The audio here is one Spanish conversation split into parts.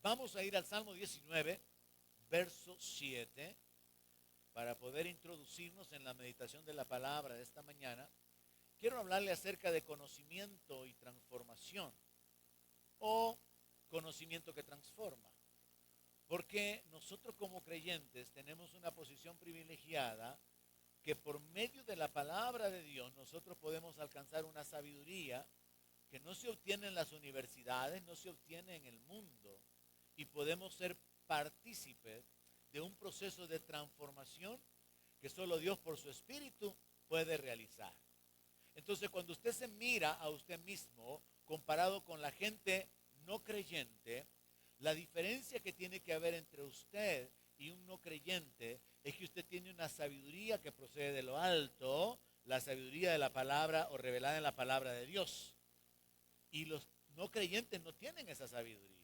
Vamos a ir al Salmo 19, verso 7, para poder introducirnos en la meditación de la palabra de esta mañana. Quiero hablarle acerca de conocimiento y transformación, o conocimiento que transforma. Porque nosotros como creyentes tenemos una posición privilegiada que por medio de la palabra de Dios nosotros podemos alcanzar una sabiduría que no se obtiene en las universidades, no se obtiene en el mundo, y podemos ser partícipes de un proceso de transformación que solo Dios por su Espíritu puede realizar. Entonces, cuando usted se mira a usted mismo comparado con la gente no creyente, la diferencia que tiene que haber entre usted y un no creyente es que usted tiene una sabiduría que procede de lo alto, la sabiduría de la palabra o revelada en la palabra de Dios. Y los no creyentes no tienen esa sabiduría.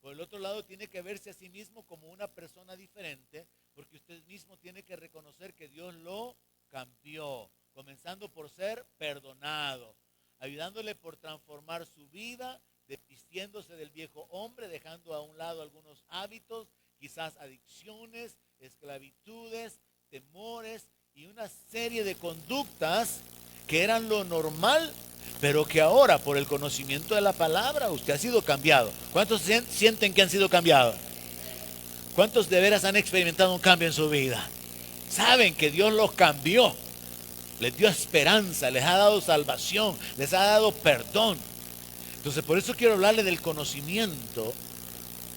Por el otro lado, tiene que verse a sí mismo como una persona diferente, porque usted mismo tiene que reconocer que Dios lo cambió, comenzando por ser perdonado, ayudándole por transformar su vida, desvistiéndose del viejo hombre, dejando a un lado algunos hábitos, quizás adicciones, esclavitudes, temores y una serie de conductas que eran lo normal, pero que ahora por el conocimiento de la palabra usted ha sido cambiado. ¿Cuántos sienten que han sido cambiados? ¿Cuántos de veras han experimentado un cambio en su vida? Saben que Dios los cambió, les dio esperanza, les ha dado salvación, les ha dado perdón. Entonces por eso quiero hablarle del conocimiento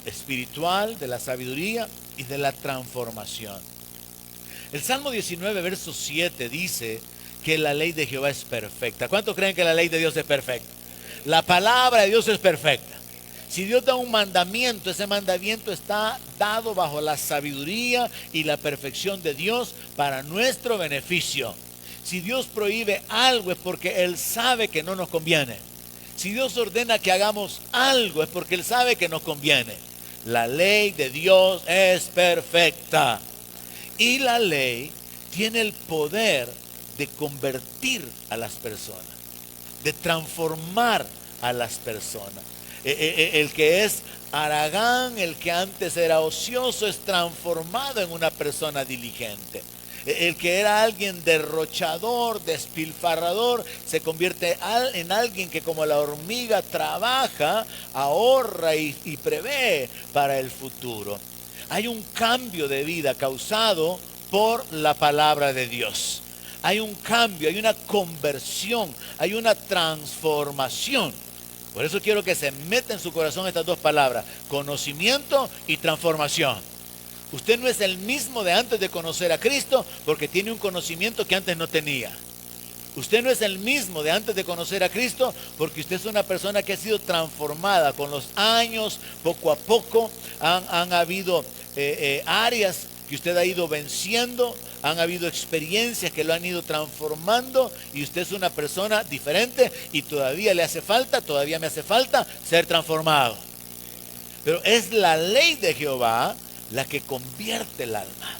espiritual, de la sabiduría y de la transformación. El Salmo 19, verso 7 dice que la ley de Jehová es perfecta. ¿Cuántos creen que la ley de Dios es perfecta? La palabra de Dios es perfecta. Si Dios da un mandamiento, ese mandamiento está dado bajo la sabiduría y la perfección de Dios para nuestro beneficio. Si Dios prohíbe algo es porque Él sabe que no nos conviene. Si Dios ordena que hagamos algo es porque Él sabe que nos conviene. La ley de Dios es perfecta. Y la ley tiene el poder de convertir a las personas, de transformar a las personas. El que es haragán, el que antes era ocioso, es transformado en una persona diligente. El que era alguien derrochador, despilfarrador, se convierte en alguien que como la hormiga trabaja, ahorra y prevé para el futuro. Hay un cambio de vida causado por la palabra de Dios. Hay un cambio, hay una conversión, hay una transformación. Por eso quiero que se meta en su corazón estas dos palabras: conocimiento y transformación. Usted no es el mismo de antes de conocer a Cristo porque tiene un conocimiento que antes no tenía. Usted no es el mismo de antes de conocer a Cristo porque usted es una persona que ha sido transformada con los años, poco a poco. Han habido áreas que usted ha ido venciendo, han habido experiencias que lo han ido transformando y usted es una persona diferente y todavía le hace falta, todavía me hace falta ser transformado. Pero es la ley de Jehová la que convierte el alma.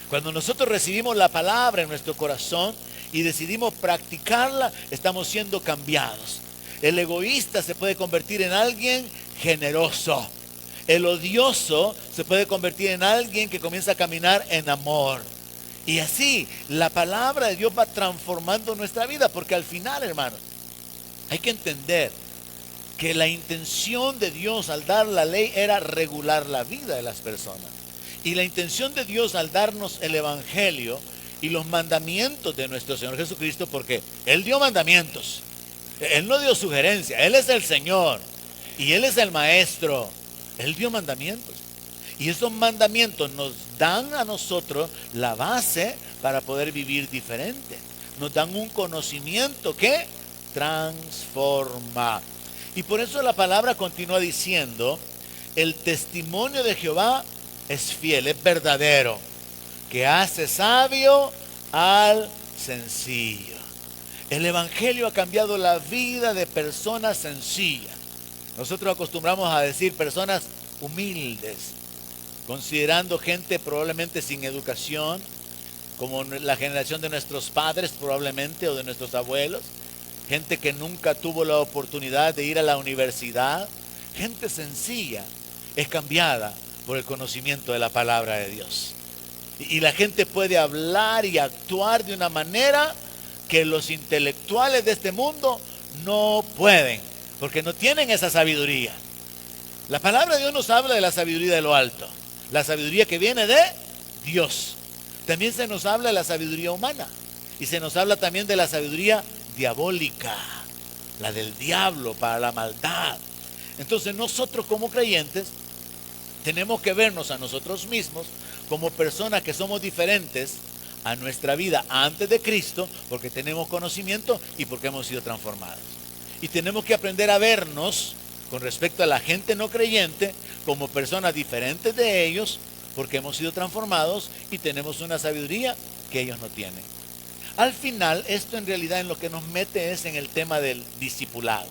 Cuando nosotros recibimos la palabra en nuestro corazón y decidimos practicarla, estamos siendo cambiados. El egoísta se puede convertir en alguien generoso. El odioso se puede convertir en alguien que comienza a caminar en amor. Y así la palabra de Dios va transformando nuestra vida, porque al final, hermanos, hay que entender que la intención de Dios al dar la ley era regular la vida de las personas. Y la intención de Dios al darnos el evangelio y los mandamientos de nuestro Señor Jesucristo, porque Él dio mandamientos, Él no dio sugerencias, Él es el Señor y Él es el Maestro. Él dio mandamientos. Y esos mandamientos nos dan a nosotros la base para poder vivir diferente. Nos dan un conocimiento que transforma. Y por eso la palabra continúa diciendo: el testimonio de Jehová es fiel, es verdadero, que hace sabio al sencillo. El evangelio ha cambiado la vida de personas sencillas. Nosotros acostumbramos a decir personas humildes, considerando gente probablemente sin educación, como la generación de nuestros padres probablemente, o de nuestros abuelos, gente que nunca tuvo la oportunidad de ir a la universidad, gente sencilla. es cambiada por el conocimiento de la palabra de Dios. Y la gente puede hablar y actuar de una manera que los intelectuales de este mundo no pueden, porque no tienen esa sabiduría. La palabra de Dios nos habla de la sabiduría de lo alto, la sabiduría que viene de Dios. También se nos habla de la sabiduría humana y se nos habla también de la sabiduría diabólica, la del diablo para la maldad. Entonces nosotros como creyentes tenemos que vernos a nosotros mismos como personas que somos diferentes a nuestra vida antes de Cristo, porque tenemos conocimiento y porque hemos sido transformados. Y tenemos que aprender a vernos con respecto a la gente no creyente como personas diferentes de ellos, porque hemos sido transformados y tenemos una sabiduría que ellos no tienen. Al final, esto en realidad en lo que nos mete es en el tema del discipulado.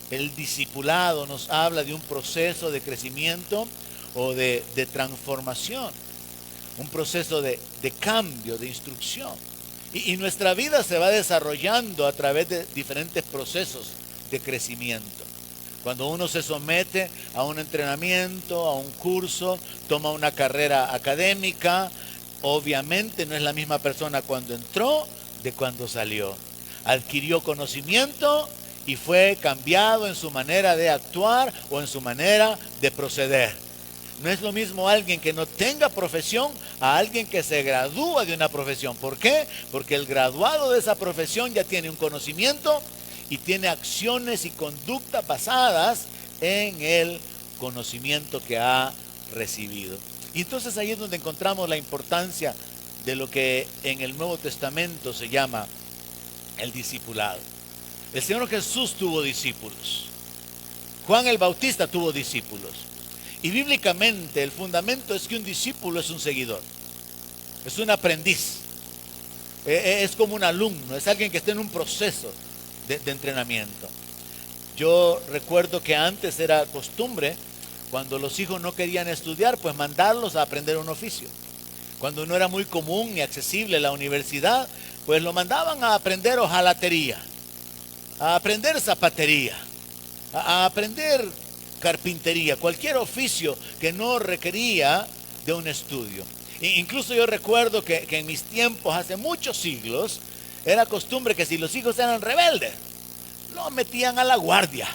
El discipulado nos habla de un proceso de crecimiento o de transformación, un proceso de cambio, de instrucción. Y nuestra vida se va desarrollando a través de diferentes procesos de crecimiento. Cuando uno se somete a un entrenamiento, a un curso, toma una carrera académica, obviamente no es la misma persona cuando entró de cuando salió. Adquirió conocimiento y fue cambiado en su manera de actuar o en su manera de proceder. No es lo mismo alguien que no tenga profesión a alguien que se gradúa de una profesión. ¿Por qué? Porque el graduado de esa profesión ya tiene un conocimiento y tiene acciones y conductas basadas en el conocimiento que ha recibido. Y entonces ahí es donde encontramos la importancia de lo que en el Nuevo Testamento se llama el discipulado. El Señor Jesús tuvo discípulos. Juan el Bautista tuvo discípulos. Y bíblicamente el fundamento es que un discípulo es un seguidor. Es un aprendiz. Es como un alumno. Es alguien que está en un proceso de entrenamiento. Yo recuerdo que antes era costumbre, cuando los hijos no querían estudiar, pues mandarlos a aprender un oficio. Cuando no era muy común ni accesible la universidad, pues lo mandaban a aprender hojalatería, a aprender zapatería, a aprender carpintería, cualquier oficio que no requería de un estudio. Incluso yo recuerdo que en mis tiempos, hace muchos siglos, era costumbre que si los hijos eran rebeldes, los metían a la guardia,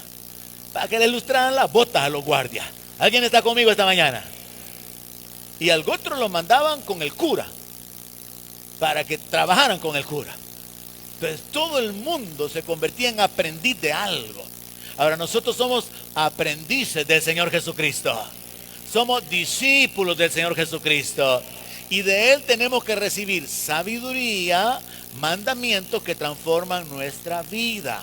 para que le lustraran las botas a los guardias. ¿Alguien está conmigo esta mañana? Y al otro lo mandaban con el cura, para que trabajaran con el cura. Entonces todo el mundo se convertía en aprendiz de algo. Ahora nosotros somos aprendices del Señor Jesucristo. Somos discípulos del Señor Jesucristo. Y de Él tenemos que recibir sabiduría, mandamientos que transforman nuestra vida.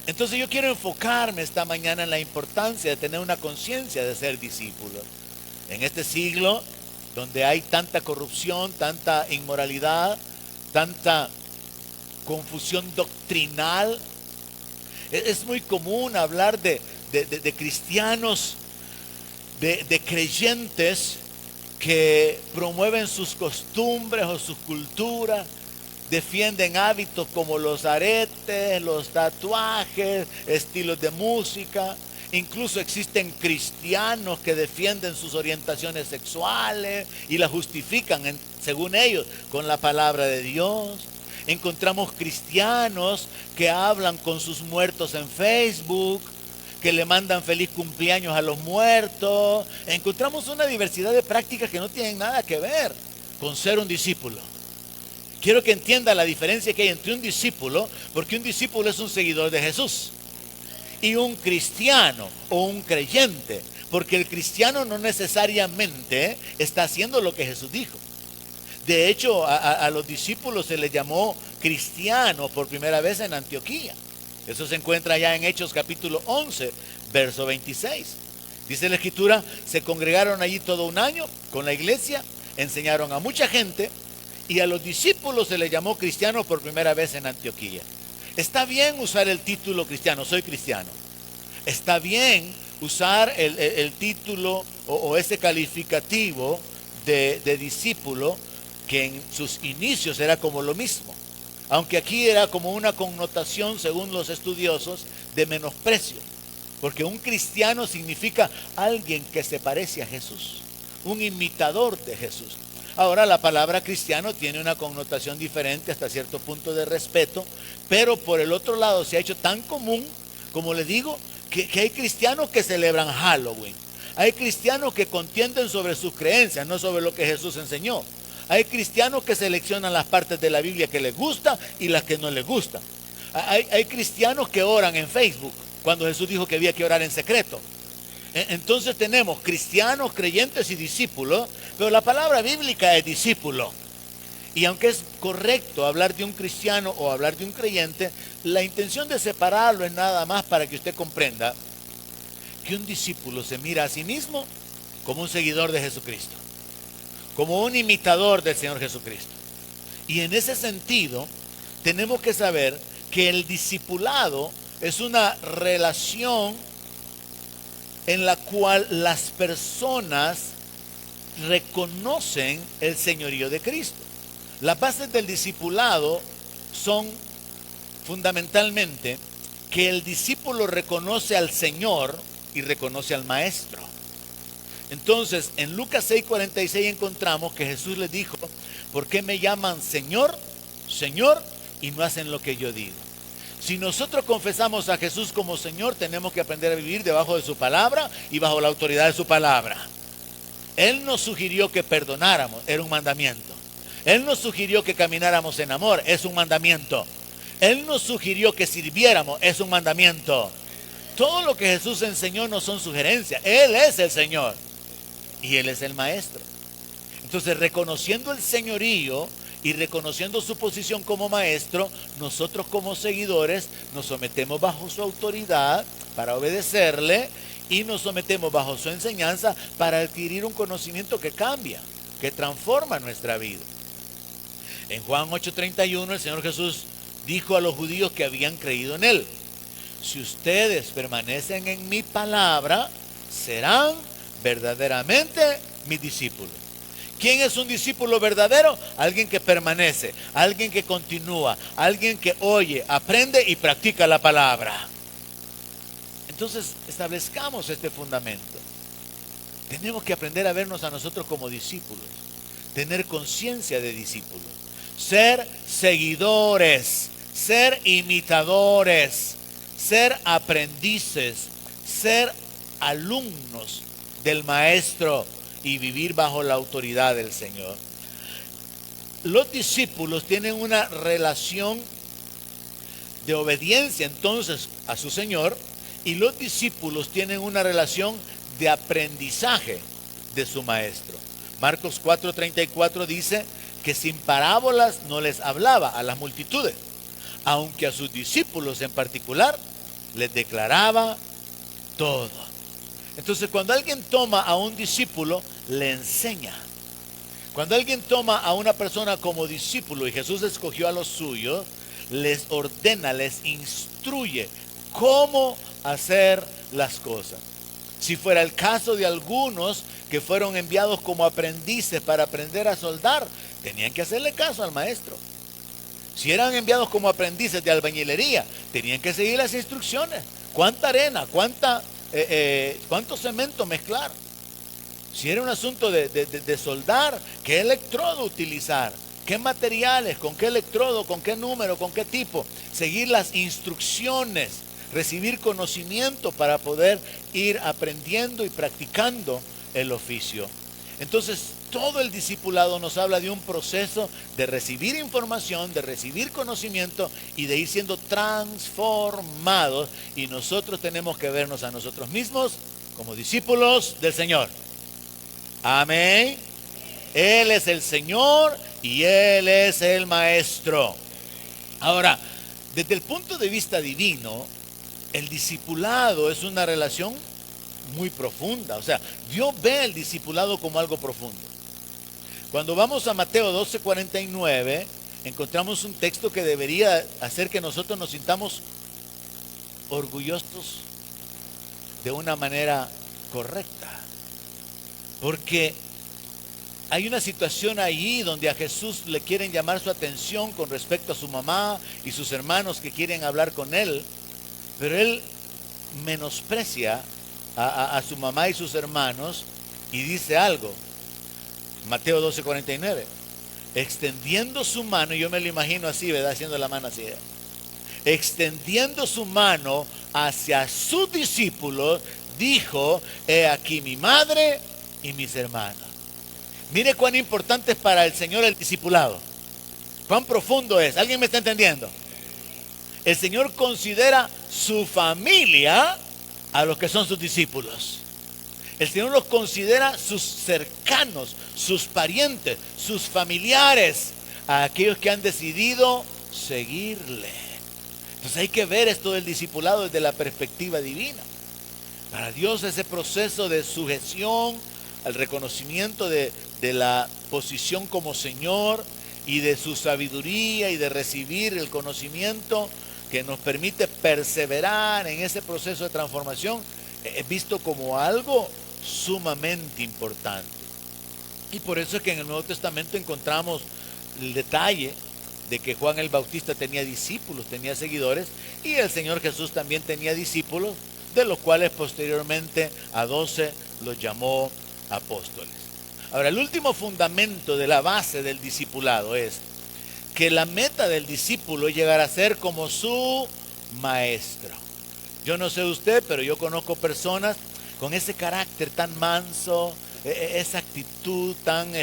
Entonces yo quiero enfocarme esta mañana en la importancia de tener una conciencia de ser discípulo. En este siglo donde hay tanta corrupción, tanta inmoralidad, tanta confusión doctrinal, es muy común hablar de cristianos, de creyentes que promueven sus costumbres o sus culturas, defienden hábitos como los aretes, los tatuajes, estilos de música. Incluso existen cristianos que defienden sus orientaciones sexuales y las justifican, según ellos, con la palabra de Dios. Encontramos cristianos que hablan con sus muertos en Facebook, que le mandan feliz cumpleaños a los muertos. Encontramos una diversidad de prácticas que no tienen nada que ver con ser un discípulo. Quiero que entienda la diferencia que hay entre un discípulo, porque un discípulo es un seguidor de Jesús, y un cristiano o un creyente, porque el cristiano no necesariamente está haciendo lo que Jesús dijo. De hecho, a los discípulos se les llamó cristianos por primera vez en Antioquía. Eso se encuentra ya en Hechos capítulo 11, verso 26. Dice la Escritura, se congregaron allí todo un año con la iglesia, enseñaron a mucha gente y a los discípulos se les llamó cristianos por primera vez en Antioquía. Está bien usar el título cristiano, soy cristiano. Está bien usar el título o ese calificativo de discípulo, que en sus inicios era como lo mismo, aunque aquí era como una connotación, según los estudiosos, de menosprecio. Porque un cristiano significa alguien que se parece a Jesús, un imitador de Jesús. Ahora, la palabra cristiano tiene una connotación diferente hasta cierto punto de respeto, pero por el otro lado se ha hecho tan común, como les digo, que hay cristianos que celebran Halloween. Hay cristianos que contienden sobre sus creencias, no sobre lo que Jesús enseñó. Hay cristianos que seleccionan las partes de la Biblia que les gusta y las que no les gustan. Hay cristianos que oran en Facebook, cuando Jesús dijo que había que orar en secreto. Entonces tenemos cristianos, creyentes y discípulos, pero la palabra bíblica es discípulo. Y aunque es correcto hablar de un cristiano o hablar de un creyente, la intención de separarlo es nada más para que usted comprenda que un discípulo se mira a sí mismo como un seguidor de Jesucristo, como un imitador del Señor Jesucristo. Y en ese sentido, tenemos que saber que el discipulado es una relación en la cual las personas reconocen el señorío de Cristo. Las bases del discipulado son fundamentalmente que el discípulo reconoce al Señor y reconoce al Maestro. Entonces, en Lucas 6:46 encontramos que Jesús les dijo: ¿por qué me llaman Señor, Señor, y no hacen lo que yo digo? Si nosotros confesamos a Jesús como Señor, tenemos que aprender a vivir debajo de su palabra y bajo la autoridad de su palabra. Él nos sugirió que perdonáramos, era un mandamiento. Él nos sugirió que camináramos en amor, es un mandamiento. Él nos sugirió que sirviéramos, es un mandamiento. Todo lo que Jesús enseñó no son sugerencias, Él es el Señor y Él es el Maestro. Entonces, reconociendo el señorío y reconociendo su posición como Maestro, nosotros como seguidores nos sometemos bajo su autoridad para obedecerle y nos sometemos bajo su enseñanza para adquirir un conocimiento que cambia, que transforma nuestra vida. En Juan 8:31 el Señor Jesús dijo a los judíos que habían creído en Él: si ustedes permanecen en mi palabra, serán verdaderamente mis discípulos. ¿Quién es un discípulo verdadero? Alguien que permanece, alguien que continúa, alguien que oye, aprende y practica la palabra. Entonces, establezcamos este fundamento. Tenemos que aprender a vernos a nosotros como discípulos, tener conciencia de discípulos, ser seguidores, ser imitadores, ser aprendices, ser alumnos del Maestro y vivir bajo la autoridad del Señor. Los discípulos tienen una relación de obediencia entonces a su Señor, y los discípulos tienen una relación de aprendizaje de su Maestro. Marcos 4:34 dice que sin parábolas no les hablaba a las multitudes, aunque a sus discípulos en particular les declaraba todo. Entonces, cuando alguien toma a un discípulo, le enseña. Cuando alguien toma a una persona como discípulo, y Jesús escogió a los suyos, les ordena, les instruye cómo hacer las cosas. Si fuera el caso de algunos que fueron enviados como aprendices para aprender a soldar, tenían que hacerle caso al maestro. Si eran enviados como aprendices de albañilería, tenían que seguir las instrucciones. ¿Cuánta arena? ¿Cuánto cemento mezclar? Si era un asunto de soldar, ¿qué electrodo utilizar? ¿Qué materiales? ¿Con qué electrodo? ¿Con qué número? ¿Con qué tipo? Seguir las instrucciones, recibir conocimiento para poder ir aprendiendo y practicando el oficio. Entonces, todo el discipulado nos habla de un proceso de recibir información, de recibir conocimiento y de ir siendo transformados. Y nosotros tenemos que vernos a nosotros mismos como discípulos del Señor. Amén. Él es el Señor y Él es el Maestro. Ahora, desde el punto de vista divino, el discipulado es una relación muy profunda. O sea, Dios ve el discipulado como algo profundo. Cuando vamos a Mateo 12:49, encontramos un texto que debería hacer que nosotros nos sintamos orgullosos de una manera correcta. Porque hay una situación allí donde a Jesús le quieren llamar su atención con respecto a su mamá y sus hermanos que quieren hablar con Él. Pero Él menosprecia a su mamá y sus hermanos y dice algo. Mateo 12:49. Extendiendo su mano, yo me lo imagino así, ¿verdad? Haciendo la mano así. Extendiendo su mano hacia sus discípulos, dijo: he aquí mi madre y mis hermanos. Mire cuán importante es para el Señor el discipulado. Cuán profundo es. ¿Alguien me está entendiendo? El Señor considera su familia a los que son sus discípulos. El Señor los considera sus cercanos, sus parientes, sus familiares, a aquellos que han decidido seguirle. Entonces hay que ver esto del discipulado desde la perspectiva divina. Para Dios ese proceso de sujeción al reconocimiento de la posición como Señor y de su sabiduría y de recibir el conocimiento que nos permite perseverar en ese proceso de transformación, es visto como algo sumamente importante. Y por eso es que en el Nuevo Testamento encontramos el detalle de que Juan el Bautista tenía discípulos, tenía seguidores, y el Señor Jesús también tenía discípulos, de los cuales posteriormente a 12 los llamó apóstoles. Ahora, el último fundamento de la base del discipulado es que la meta del discípulo es llegar a ser como su maestro. Yo no sé usted, pero yo conozco personas con ese carácter tan manso, esa actitud tan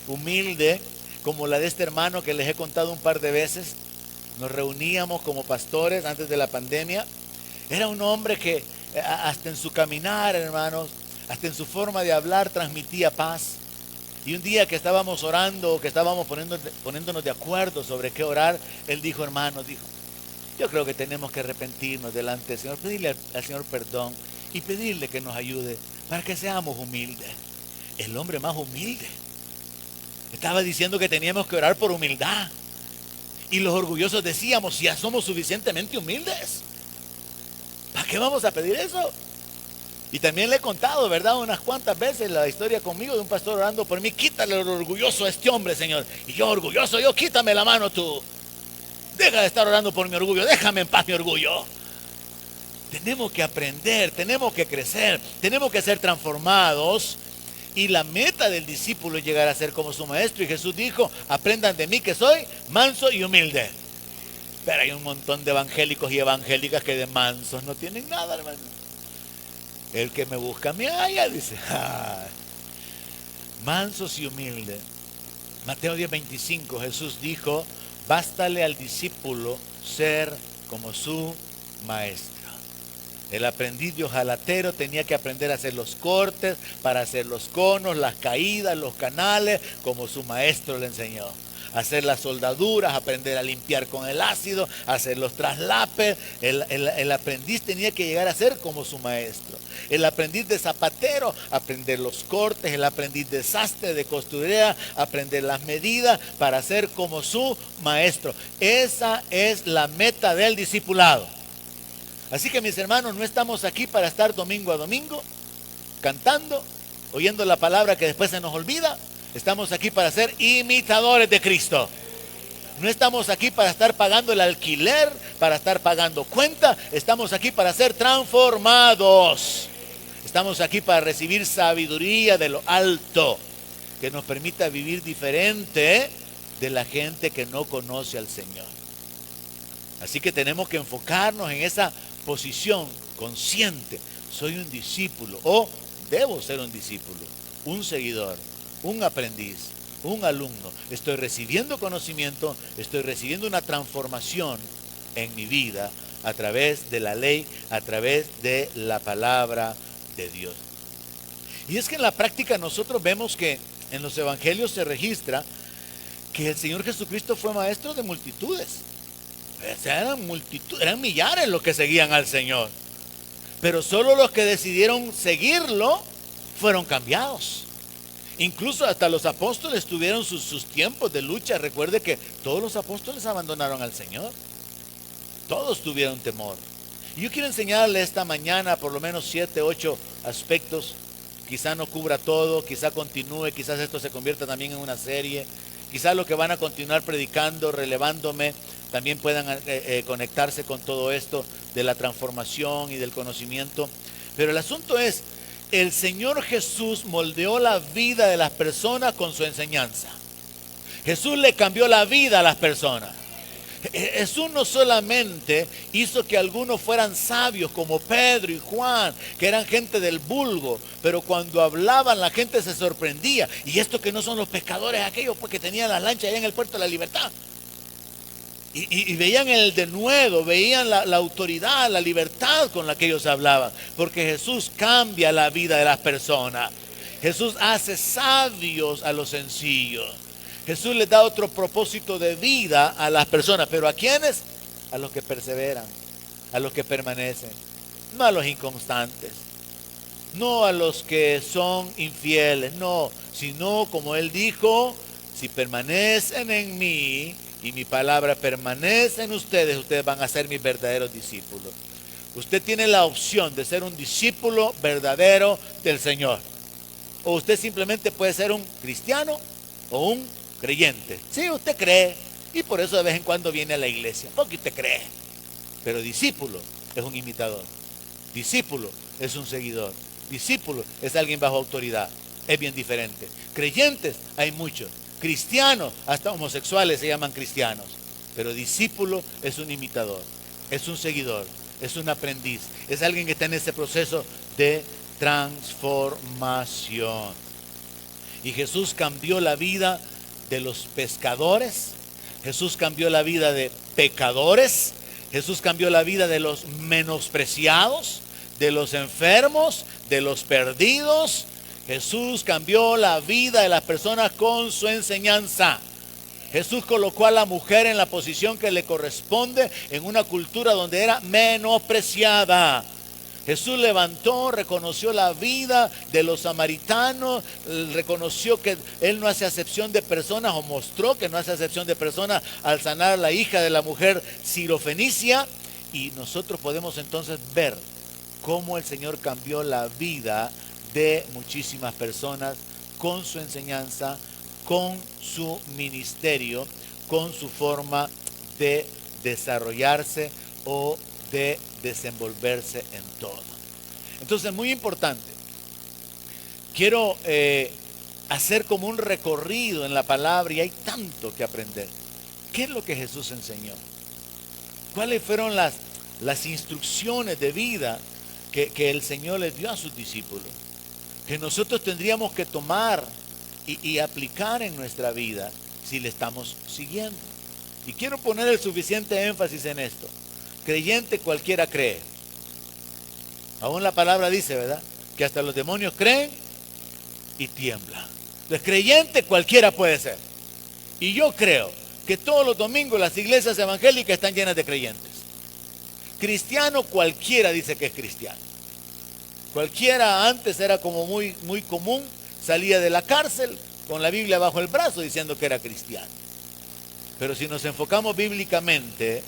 humilde, como la de este hermano que les he contado un par de veces. Nos reuníamos como pastores antes de la pandemia. Era un hombre que hasta en su caminar, hermanos, hasta en su forma de hablar transmitía paz. Y un día que estábamos orando, que estábamos poniéndonos de acuerdo sobre qué orar, él dijo: hermanos, yo creo que tenemos que arrepentirnos delante del Señor, pedirle al Señor perdón y pedirle que nos ayude para que seamos humildes. El hombre más humilde. Estaba diciendo que teníamos que orar por humildad. Y los orgullosos decíamos: si ya somos suficientemente humildes, ¿para qué vamos a pedir eso? Y también le he contado, ¿verdad?, unas cuantas veces la historia conmigo de un pastor orando por mí: quítale el orgulloso a este hombre, Señor. Y yo, orgulloso, quítame la mano tú. Deja de estar orando por mi orgullo, déjame en paz mi orgullo. Tenemos que aprender, tenemos que crecer, tenemos que ser transformados. Y la meta del discípulo es llegar a ser como su maestro. Y Jesús dijo: aprendan de mí que soy manso y humilde. Pero hay un montón de evangélicos y evangélicas que de mansos no tienen nada, hermano. El que me busca me halla, dice. Mansos y humildes. Mateo 10:25, Jesús dijo: bástale al discípulo ser como su maestro. El aprendiz de hojalatero tenía que aprender a hacer los cortes, para hacer los conos, las caídas, los canales, como su maestro le enseñó. Hacer las soldaduras, aprender a limpiar con el ácido, hacer los traslapes. El aprendiz tenía que llegar a ser como su maestro. El aprendiz de zapatero, aprender los cortes. El aprendiz de sastre, de costurera, aprender las medidas para ser como su maestro. Esa es la meta del discipulado. Así que, mis hermanos, no estamos aquí para estar domingo a domingo cantando, oyendo la palabra que después se nos olvida. Estamos aquí para ser imitadores de Cristo. No estamos aquí para estar pagando el alquiler, para estar pagando cuenta. Estamos aquí para ser transformados. Estamos aquí para recibir sabiduría de lo alto, que nos permita vivir diferente de la gente que no conoce al Señor. Así que tenemos que enfocarnos en esa posición consciente. Soy un discípulo, o debo ser un discípulo, un seguidor, un aprendiz, un alumno. Estoy recibiendo conocimiento, estoy recibiendo una transformación en mi vida a través de la ley, a través de la palabra de Dios. Y es que en la práctica nosotros vemos que en los evangelios se registra que el Señor Jesucristo fue maestro de multitudes. Eran millares los que seguían al Señor. Pero solo los que decidieron seguirlo fueron cambiados. Incluso hasta los apóstoles tuvieron sus tiempos de lucha. Recuerde que todos los apóstoles abandonaron al Señor. Todos tuvieron temor. Y yo quiero enseñarle esta mañana por lo menos 7, 8 aspectos. Quizá no cubra todo, quizá continúe, quizás esto se convierta también en una serie. Quizá lo que van a continuar predicando, relevándome, también puedan conectarse con todo esto de la transformación y del conocimiento. Pero el asunto es, el Señor Jesús moldeó la vida de las personas con su enseñanza. Jesús le cambió la vida a las personas. Jesús no solamente hizo que algunos fueran sabios como Pedro y Juan, que eran gente del vulgo, pero cuando hablaban la gente se sorprendía. Y esto que no son los pescadores aquellos porque tenían las lanchas allá en el puerto de la Libertad. Y veían el denuedo, veían la autoridad, la libertad con la que ellos hablaban. Porque Jesús cambia la vida de las personas. Jesús hace sabios a los sencillos. Jesús les da otro propósito de vida a las personas. ¿Pero a quiénes? A los que perseveran, a los que permanecen. No a los inconstantes, no a los que son infieles, no. Sino, como Él dijo, si permanecen en mí y mi palabra permanece en ustedes, ustedes van a ser mis verdaderos discípulos. Usted tiene la opción de ser un discípulo verdadero del Señor. O usted simplemente puede ser un cristiano o un creyente. Sí, usted cree y por eso de vez en cuando viene a la iglesia, porque usted cree. Pero discípulo es un imitador. Discípulo es un seguidor. Discípulo es alguien bajo autoridad. Es bien diferente. Creyentes hay muchos. Cristianos, hasta homosexuales se llaman cristianos. Pero discípulo es un imitador, es un seguidor, es un aprendiz. Es alguien que está en ese proceso de transformación. Y Jesús cambió la vida de los pescadores. Jesús cambió la vida de pecadores. Jesús cambió la vida de los menospreciados, de los enfermos, de los perdidos. Jesús cambió la vida de las personas con su enseñanza. Jesús colocó a la mujer en la posición que le corresponde en una cultura donde era menospreciada. Jesús levantó, reconoció la vida de los samaritanos, reconoció que Él no hace acepción de personas, o mostró que no hace acepción de personas al sanar a la hija de la mujer sirofenicia. Y nosotros podemos entonces ver cómo el Señor cambió la vida de muchísimas personas con su enseñanza, con su ministerio, con su forma de desarrollarse o de desenvolverse en todo. Entonces, muy importante, quiero hacer como un recorrido en la palabra, y hay tanto que aprender. ¿Qué es lo que Jesús enseñó? ¿Cuáles fueron las instrucciones de vida que el Señor les dio a sus discípulos? Que nosotros tendríamos que tomar y aplicar en nuestra vida si le estamos siguiendo. Y quiero poner el suficiente énfasis en esto. Creyente cualquiera cree. Aún la palabra dice, ¿verdad?, que hasta los demonios creen y tiemblan. Entonces, creyente cualquiera puede ser. Y yo creo que todos los domingos las iglesias evangélicas están llenas de creyentes. Cristiano cualquiera dice que es cristiano. Cualquiera antes era como muy común, salía de la cárcel con la Biblia bajo el brazo diciendo que era cristiano. Pero si nos enfocamos bíblicamente,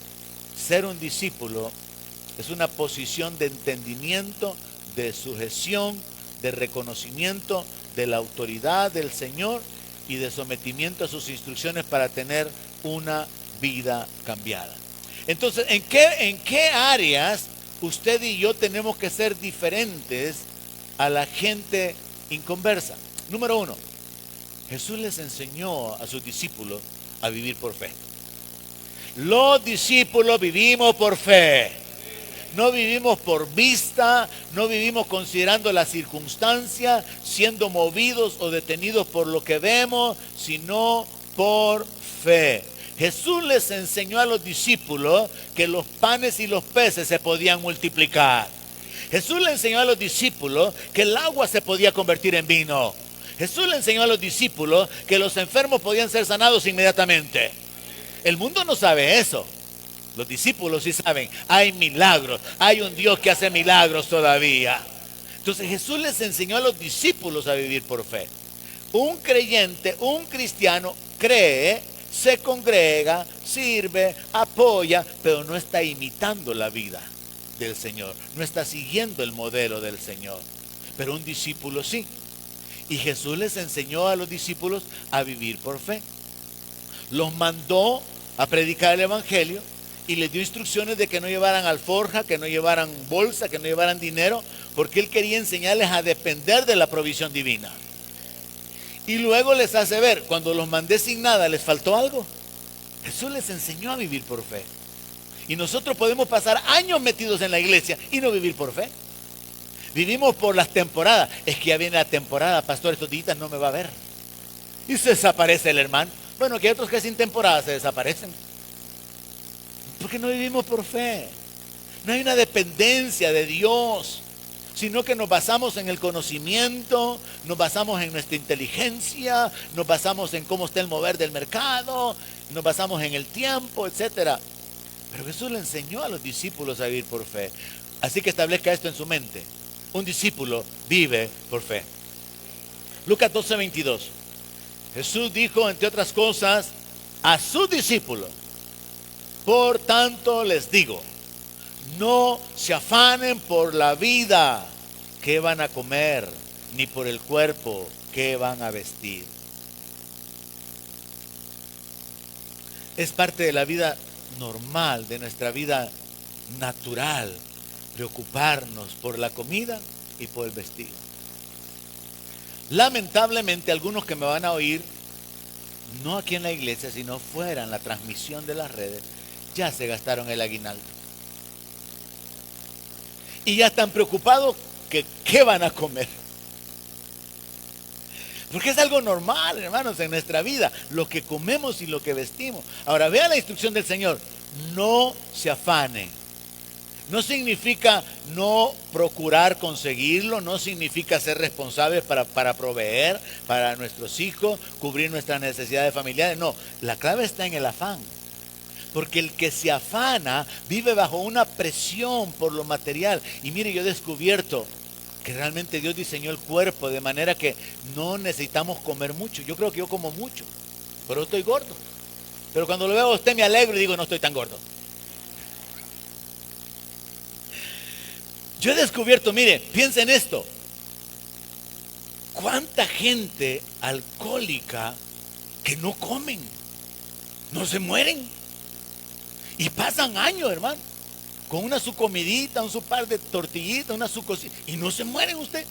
ser un discípulo es una posición de entendimiento, de sujeción, de reconocimiento de la autoridad del Señor y de sometimiento a sus instrucciones para tener una vida cambiada. Entonces, ¿en qué áreas usted y yo tenemos que ser diferentes a la gente inconversa? Número 1, Jesús les enseñó a sus discípulos a vivir por fe. Los discípulos vivimos por fe. No vivimos por vista, no vivimos considerando las circunstancias, siendo movidos o detenidos por lo que vemos, sino por fe. Jesús les enseñó a los discípulos que los panes y los peces se podían multiplicar. Jesús le enseñó a los discípulos que el agua se podía convertir en vino. Jesús le enseñó a los discípulos que los enfermos podían ser sanados inmediatamente. El mundo no sabe eso. Los discípulos sí saben. Hay milagros. Hay un Dios que hace milagros todavía. Entonces Jesús les enseñó a los discípulos a vivir por fe. Un creyente, un cristiano, cree, se congrega, sirve, apoya, pero no está imitando la vida del Señor. No está siguiendo el modelo del Señor. Pero un discípulo sí. Y Jesús les enseñó a los discípulos a vivir por fe. Los mandó a predicar el evangelio y les dio instrucciones de que no llevaran alforja, que no llevaran bolsa, que no llevaran dinero, porque él quería enseñarles a depender de la provisión divina. Y luego les hace ver, cuando los mandé sin nada, ¿les faltó algo? Jesús les enseñó a vivir por fe. Y nosotros podemos pasar años metidos en la iglesia y no vivir por fe. Vivimos por las temporadas. Es que ya viene la temporada, pastor, estos días no me va a ver. Y se desaparece el hermano. Bueno, que hay otros que sin temporada se desaparecen. Porque no vivimos por fe. No hay una dependencia de Dios, sino que nos basamos en el conocimiento, nos basamos en nuestra inteligencia, nos basamos en cómo está el mover del mercado, nos basamos en el tiempo, etcétera. Pero Jesús le enseñó a los discípulos a vivir por fe. Así que establezca esto en su mente. Un discípulo vive por fe. Lucas 12:22. Jesús dijo, entre otras cosas, a sus discípulos: por tanto les digo, no se afanen por la vida, qué van a comer, ni por el cuerpo, qué van a vestir. Es parte de la vida normal, de nuestra vida natural, preocuparnos por la comida y por el vestido. Lamentablemente, algunos que me van a oír, no aquí en la iglesia, sino fuera en la transmisión de las redes, ya se gastaron el aguinaldo. Y ya están preocupados que qué van a comer. Porque es algo normal, hermanos, en nuestra vida, lo que comemos y lo que vestimos. Ahora, vea la instrucción del Señor: no se afanen. No significa no procurar conseguirlo, no significa ser responsables para proveer para nuestros hijos, cubrir nuestras necesidades familiares. No, la clave está en el afán. Porque el que se afana vive bajo una presión por lo material. Y mire, yo he descubierto que realmente Dios diseñó el cuerpo de manera que no necesitamos comer mucho. Yo creo que yo como mucho, pero estoy gordo. Pero cuando lo veo a usted me alegro y digo, no estoy tan gordo. Yo he descubierto, mire, piensa en esto. ¿Cuánta gente alcohólica que no comen? No se mueren. Y pasan años, hermano, con una su comidita, un su par de tortillitas, una su cosita, y no se mueren usted.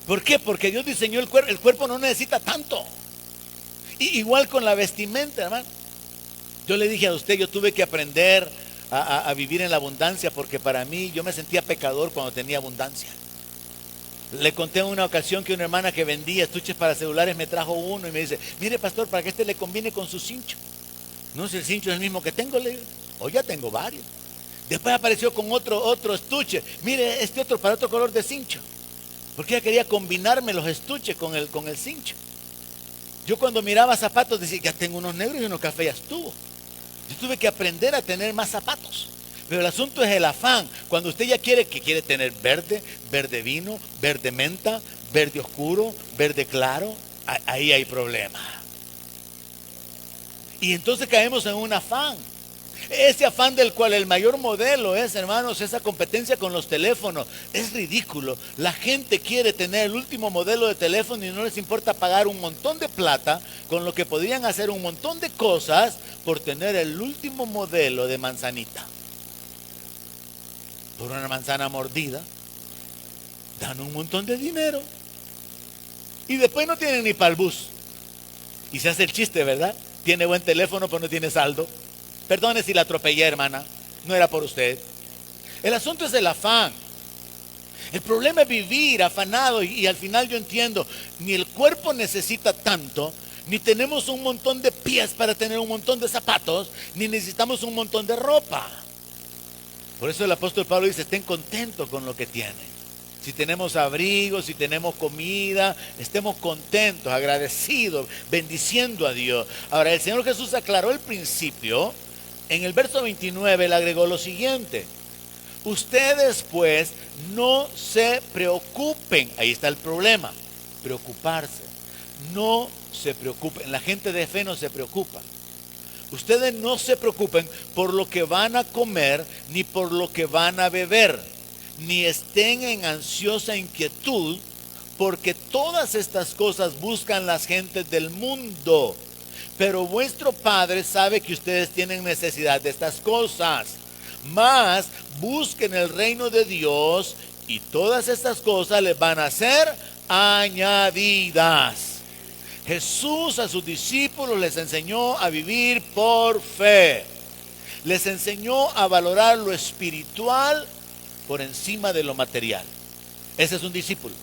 ¿Por qué? Porque Dios diseñó el cuerpo no necesita tanto. Y igual con la vestimenta, hermano. Yo le dije a usted, yo tuve que aprender a vivir en la abundancia, porque para mí yo me sentía pecador cuando tenía abundancia. Le conté en una ocasión que una hermana que vendía estuches para celulares me trajo uno y me dice: mire, pastor, para que este le combine con su cincho. No, si el cincho es el mismo que tengo, le digo. O ya tengo varios. Después apareció con otro estuche. Mire, este otro para otro color de cincho. Porque ella quería combinarme los estuches con el cincho. Yo cuando miraba zapatos decía: ya tengo unos negros y unos cafés, ya estuvo. Yo tuve que aprender a tener más zapatos. Pero el asunto es el afán. Cuando usted ya quiere tener verde, verde vino, verde menta, verde oscuro, verde claro, ahí hay problema. Y entonces caemos en un afán. Ese afán del cual el mayor modelo es, hermanos, esa competencia con los teléfonos. Es ridículo. La gente quiere tener el último modelo de teléfono y no les importa pagar un montón de plata, con lo que podrían hacer un montón de cosas por tener el último modelo de manzanita. Por una manzana mordida dan un montón de dinero y después no tienen ni para el bus. Y se hace el chiste, ¿verdad? Tiene buen teléfono pero no tiene saldo. Perdone si la atropellé, hermana, no era por usted. El asunto es el afán. El problema es vivir afanado y al final yo entiendo, ni el cuerpo necesita tanto, ni tenemos un montón de pies para tener un montón de zapatos, ni necesitamos un montón de ropa. Por eso el apóstol Pablo dice: estén contentos con lo que tienen. Si tenemos abrigo, si tenemos comida, estemos contentos, agradecidos, bendiciendo a Dios. Ahora, el Señor Jesús aclaró el principio. En el verso 29 le agregó lo siguiente: ustedes pues no se preocupen. Ahí está el problema, preocuparse. No se preocupen. La gente de fe no se preocupa. Ustedes no se preocupen por lo que van a comer, ni por lo que van a beber, ni estén en ansiosa inquietud, porque todas estas cosas buscan las gentes del mundo. Pero vuestro Padre sabe que ustedes tienen necesidad de estas cosas. Mas busquen el reino de Dios y todas estas cosas les van a ser añadidas. Jesús a sus discípulos les enseñó a vivir por fe. Les enseñó a valorar lo espiritual por encima de lo material. Ese es un discípulo.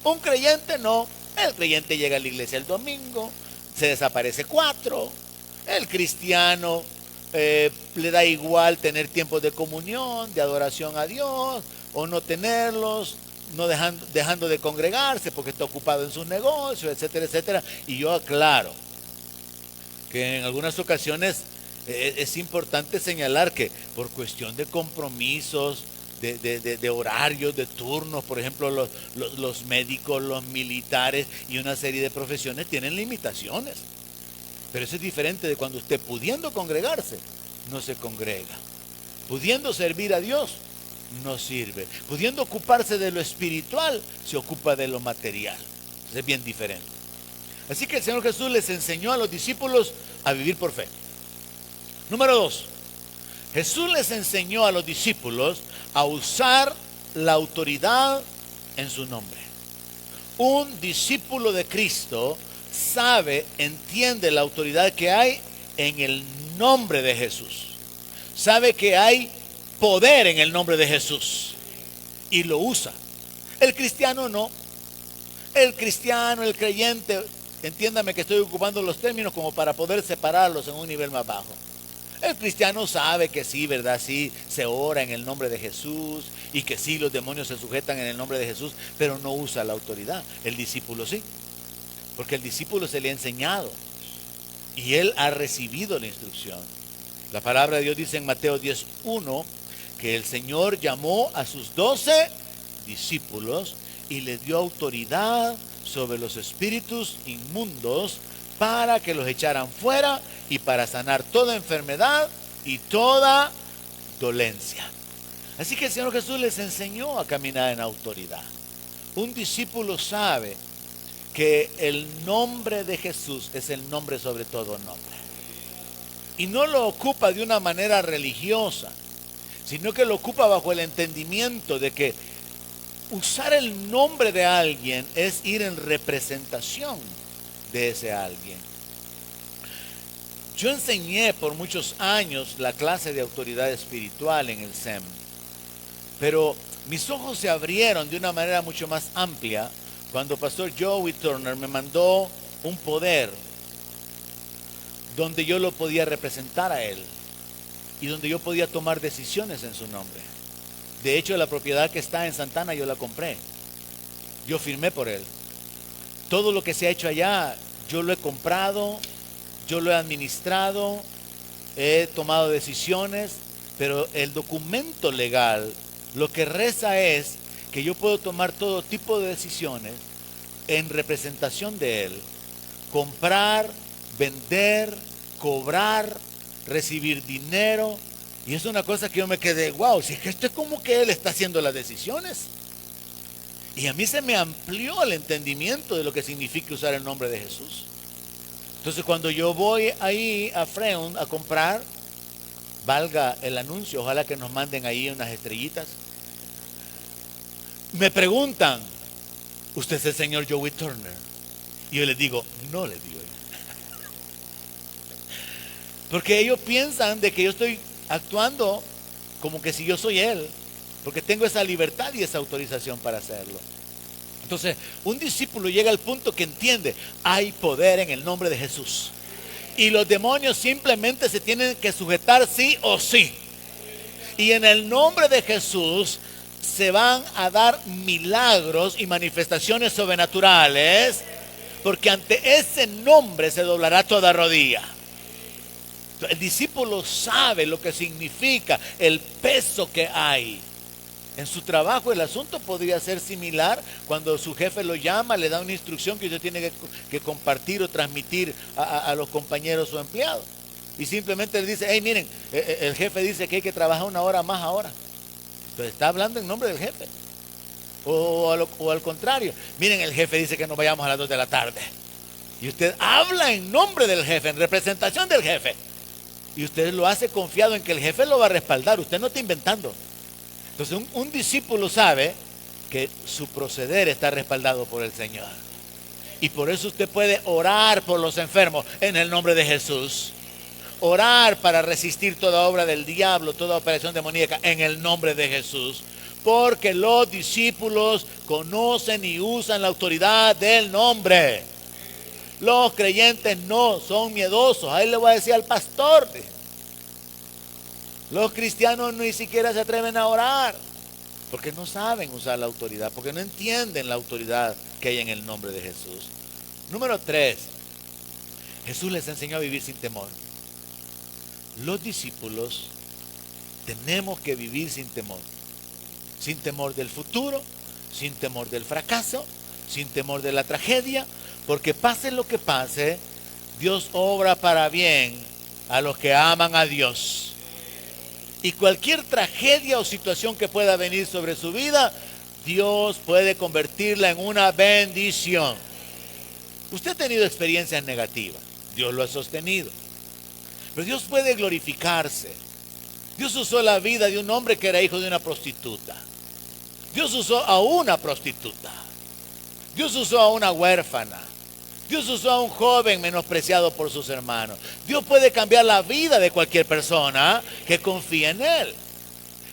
Un creyente no. El creyente llega a la iglesia el domingo, se desaparece 4. El cristiano le da igual tener tiempos de comunión, de adoración a Dios, o no tenerlos, no dejando de congregarse porque está ocupado en sus negocios, etcétera, etcétera. Y yo aclaro que en algunas ocasiones es importante señalar que por cuestión de compromisos, de horarios, de turnos, por ejemplo, los médicos, los militares y una serie de profesiones tienen limitaciones. Pero eso es diferente de cuando usted, pudiendo congregarse, no se congrega. Pudiendo servir a Dios, no sirve. Pudiendo ocuparse de lo espiritual, se ocupa de lo material. Es bien diferente. Así que el Señor Jesús les enseñó a los discípulos a vivir por fe. Número 2. Jesús les enseñó a los discípulos a usar la autoridad en su nombre. Un discípulo de Cristo sabe, entiende la autoridad que hay en el nombre de Jesús. Sabe que hay poder en el nombre de Jesús y lo usa. El cristiano no. El cristiano, el creyente, entiéndame que estoy ocupando los términos como para poder separarlos en un nivel más bajo. El cristiano sabe que sí, ¿verdad? Sí, se ora en el nombre de Jesús y que sí, los demonios se sujetan en el nombre de Jesús, pero no usa la autoridad. El discípulo sí, porque el discípulo se le ha enseñado y él ha recibido la instrucción. La palabra de Dios dice en Mateo 10:1 que el Señor llamó a sus 12 discípulos y les dio autoridad sobre los espíritus inmundos para que los echaran fuera y para sanar toda enfermedad y toda dolencia. Así que el Señor Jesús les enseñó a caminar en autoridad. Un discípulo sabe que el nombre de Jesús es el nombre sobre todo nombre. Y no lo ocupa de una manera religiosa, sino que lo ocupa bajo el entendimiento de que usar el nombre de alguien es ir en representación de ese alguien. Yo enseñé por muchos años la clase de autoridad espiritual en el SEM, pero mis ojos se abrieron de una manera mucho más amplia cuando Pastor Joey Turner me mandó un poder donde yo lo podía representar a él y donde yo podía tomar decisiones en su nombre. De hecho, la propiedad que está en Santana yo la compré. Yo firmé por él. Todo lo que se ha hecho allá, yo lo he comprado, yo lo he administrado, he tomado decisiones, pero el documento legal lo que reza es que yo puedo tomar todo tipo de decisiones en representación de él. Comprar, vender, cobrar, recibir dinero. Y es una cosa que yo me quedé, wow, si es que esto es como que él está haciendo las decisiones. Y a mí se me amplió el entendimiento de lo que significa usar el nombre de Jesús. Entonces cuando yo voy ahí a Freun a comprar, valga el anuncio, ojalá que nos manden ahí unas estrellitas, me preguntan, ¿usted es el señor Joey Turner? Y yo les digo, no, les digo. Porque ellos piensan de que yo estoy actuando como que si yo soy él, porque tengo esa libertad y esa autorización para hacerlo. Entonces, un discípulo llega al punto que entiende, hay poder en el nombre de Jesús. Y los demonios simplemente se tienen que sujetar sí o sí. Y en el nombre de Jesús se van a dar milagros y manifestaciones sobrenaturales, porque ante ese nombre se doblará toda rodilla. El discípulo sabe lo que significa, el peso que hay. En su trabajo el asunto podría ser similar cuando su jefe lo llama, le da una instrucción que usted tiene que compartir o transmitir a los compañeros o empleados. Y simplemente le dice, hey, miren, el jefe dice que hay que trabajar 1 hora más ahora. Entonces está hablando en nombre del jefe. O al contrario, miren, el jefe dice que nos vayamos a las 2 de la tarde. Y usted habla en nombre del jefe, en representación del jefe. Y usted lo hace confiado en que el jefe lo va a respaldar. Usted no está inventando. Entonces un discípulo sabe que su proceder está respaldado por el Señor. Y por eso usted puede orar por los enfermos en el nombre de Jesús. Orar para resistir toda obra del diablo, toda operación demoníaca en el nombre de Jesús. Porque los discípulos conocen y usan la autoridad del nombre. Los creyentes no son miedosos. Ahí le voy a decir al pastor. Los cristianos ni siquiera se atreven a orar. Porque no saben usar la autoridad. Porque no entienden la autoridad que hay en el nombre de Jesús. Número 3. Jesús les enseñó a vivir sin temor. Los discípulos tenemos que vivir sin temor. Sin temor del futuro, sin temor del fracaso, sin temor de la tragedia, porque pase lo que pase, Dios obra para bien a los que aman a Dios. Y cualquier tragedia o situación que pueda venir sobre su vida, Dios puede convertirla en una bendición. Usted ha tenido experiencias negativas, Dios lo ha sostenido. Pero Dios puede glorificarse. Dios usó la vida de un hombre que era hijo de una prostituta. Dios usó a una prostituta. Dios usó a una huérfana. Dios usó a un joven menospreciado por sus hermanos. Dios puede cambiar la vida de cualquier persona que confíe en Él.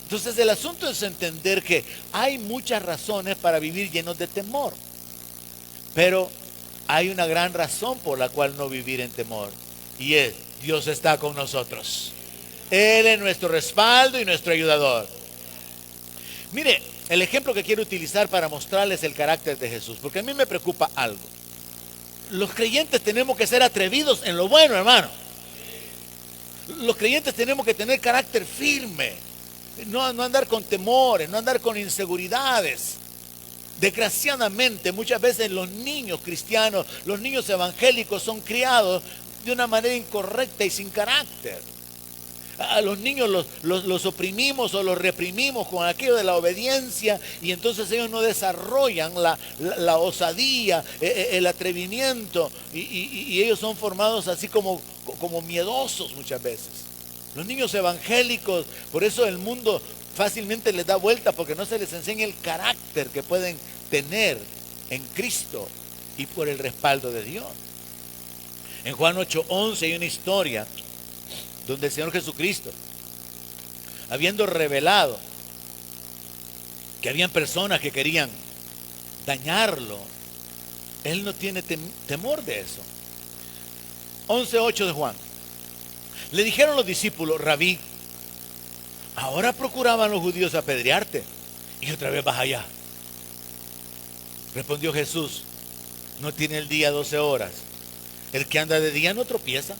Entonces el asunto es entender que hay muchas razones para vivir llenos de temor. Pero hay una gran razón por la cual no vivir en temor. Y es, Dios está con nosotros. Él es nuestro respaldo y nuestro ayudador. Mire, el ejemplo que quiero utilizar para mostrarles el carácter de Jesús, porque a mí me preocupa algo. Los creyentes tenemos que ser atrevidos en lo bueno, hermano. Los creyentes tenemos que tener carácter firme, no andar con temores, no andar con inseguridades. Desgraciadamente, muchas veces los niños cristianos, los niños evangélicos son criados de una manera incorrecta y sin carácter. A los niños los oprimimos o los reprimimos con aquello de la obediencia, y entonces ellos no desarrollan la osadía, el atrevimiento, y ellos son formados así como miedosos muchas veces. Los niños evangélicos, por eso el mundo fácilmente les da vuelta, porque no se les enseña el carácter que pueden tener en Cristo y por el respaldo de Dios. En Juan 8:11 hay una historia donde el Señor Jesucristo, habiendo revelado que habían personas que querían dañarlo, Él no tiene temor de eso. 11:8 de Juan. Le dijeron los discípulos: Rabí, ahora procuraban los judíos apedrearte, y otra vez vas allá. Respondió Jesús: ¿no tiene el día 12 horas? El que anda de día no tropieza,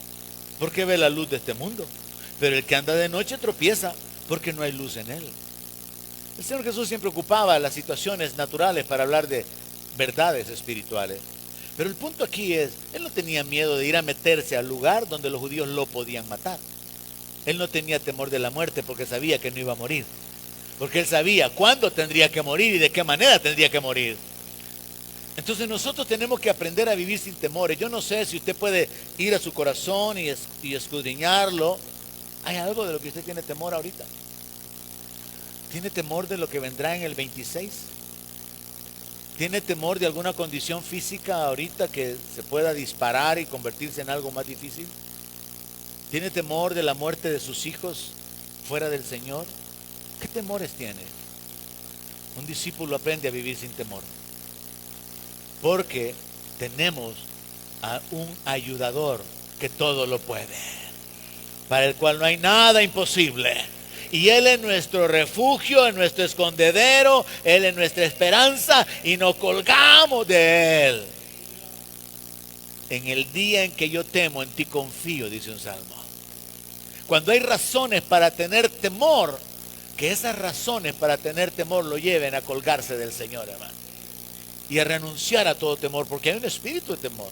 porque ve la luz de este mundo. Pero el que anda de noche tropieza, porque no hay luz en él. El Señor Jesús siempre ocupaba las situaciones naturales para hablar de verdades espirituales. Pero el punto aquí es, Él no tenía miedo de ir a meterse al lugar donde los judíos lo podían matar. Él no tenía temor de la muerte porque sabía que no iba a morir. Porque Él sabía cuándo tendría que morir y de qué manera tendría que morir. Entonces nosotros tenemos que aprender a vivir sin temores. Yo no sé si usted puede ir a su corazón y escudriñarlo. ¿Hay algo de lo que usted tiene temor ahorita? ¿Tiene temor de lo que vendrá en el 26? ¿Tiene temor de alguna condición física ahorita que se pueda disparar y convertirse en algo más difícil? ¿Tiene temor de la muerte de sus hijos fuera del Señor? ¿Qué temores tiene? Un discípulo aprende a vivir sin temor, porque tenemos a un ayudador que todo lo puede, para el cual no hay nada imposible. Y Él es nuestro refugio, es nuestro escondedero, Él es nuestra esperanza, y nos colgamos de Él. En el día en que yo temo, en ti confío, dice un salmo. Cuando hay razones para tener temor, que esas razones para tener temor lo lleven a colgarse del Señor, hermano, y a renunciar a todo temor, porque hay un espíritu de temor.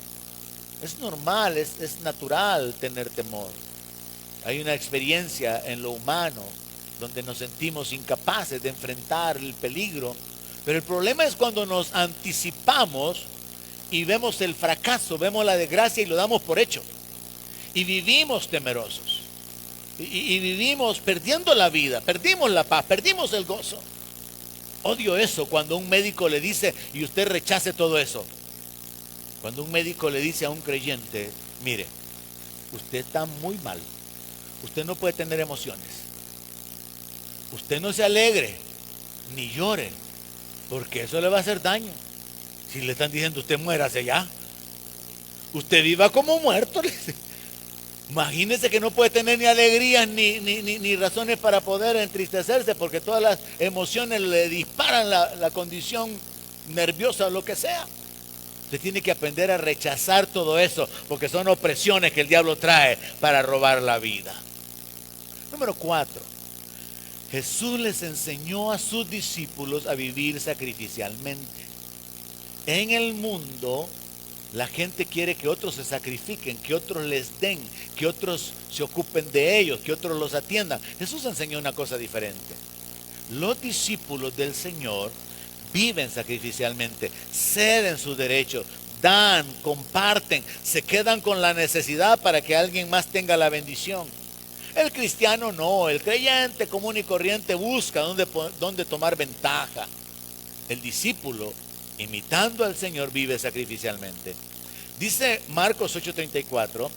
Es normal, es natural tener temor. Hay una experiencia en lo humano donde nos sentimos incapaces de enfrentar el peligro, pero el problema es cuando nos anticipamos y vemos el fracaso, vemos la desgracia y lo damos por hecho. Y vivimos temerosos. Y vivimos perdiendo la vida, perdimos la paz, perdimos el gozo. Odio eso cuando un médico le dice y usted rechace todo eso. Cuando un médico le dice a un creyente, mire, usted está muy mal, usted no puede tener emociones, usted no se alegre ni llore, porque eso le va a hacer daño. Si le están diciendo usted muérase ya, usted viva como muerto. Imagínese que no puede tener ni alegrías ni razones para poder entristecerse, porque todas las emociones le disparan la condición nerviosa o lo que sea. Usted tiene que aprender a rechazar todo eso, porque son opresiones que el diablo trae para robar la vida. Número 4. Jesús les enseñó a sus discípulos a vivir sacrificialmente. En el mundo, la gente quiere que otros se sacrifiquen, que otros les den, que otros se ocupen de ellos, que otros los atiendan. Jesús enseñó una cosa diferente. Los discípulos del Señor viven sacrificialmente, ceden sus derechos, dan, comparten, se quedan con la necesidad para que alguien más tenga la bendición. El cristiano no, el creyente común y corriente busca dónde tomar ventaja. El discípulo, imitando al Señor, vive sacrificialmente. Dice Marcos 8:34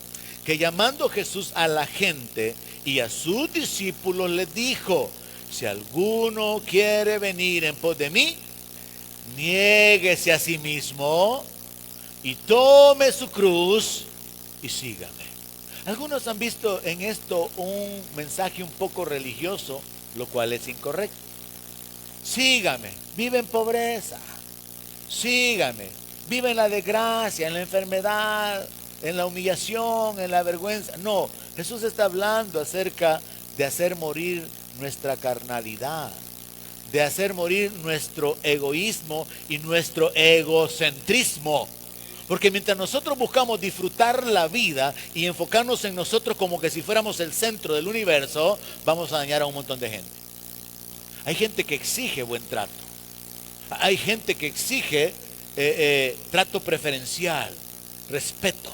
que llamando Jesús a la gente y a sus discípulos les dijo: si alguno quiere venir en pos de mí, niéguese a sí mismo y tome su cruz y sígame. Algunos han visto en esto un mensaje un poco religioso, lo cual es incorrecto. Sígame, vive en pobreza. Sígame, vive en la desgracia, en la enfermedad, en la humillación, en la vergüenza. No, Jesús está hablando acerca de hacer morir nuestra carnalidad, de hacer morir nuestro egoísmo y nuestro egocentrismo. Porque mientras nosotros buscamos disfrutar la vida y enfocarnos en nosotros como que si fuéramos el centro del universo, vamos a dañar a un montón de gente. Hay gente que exige buen trato. Hay gente que exige trato preferencial, respeto.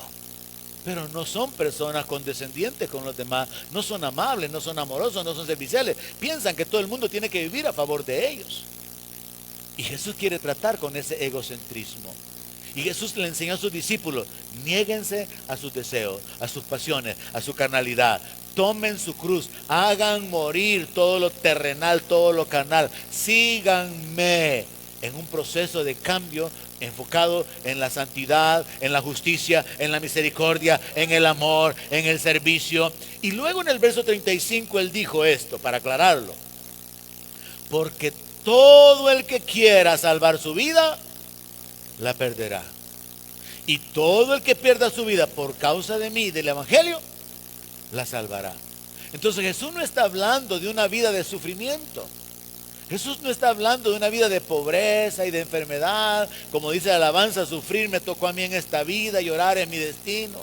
Pero no son personas condescendientes con los demás, no son amables, no son amorosos, no son serviciales. Piensan que todo el mundo tiene que vivir a favor de ellos. Y Jesús quiere tratar con ese egocentrismo. Y Jesús le enseñó a sus discípulos: niéguense a sus deseos, a sus pasiones, a su carnalidad. Tomen su cruz, hagan morir todo lo terrenal, todo lo carnal. Síganme en un proceso de cambio enfocado en la santidad, en la justicia, en la misericordia, en el amor, en el servicio. Y luego en el verso 35 él dijo esto, para aclararlo: porque todo el que quiera salvar su vida, la perderá. Y todo el que pierda su vida por causa de mí y del evangelio, la salvará. Entonces Jesús no está hablando de una vida de sufrimiento. Jesús no está hablando de una vida de pobreza y de enfermedad. Como dice la alabanza: sufrir me tocó a mí en esta vida, llorar es mi destino.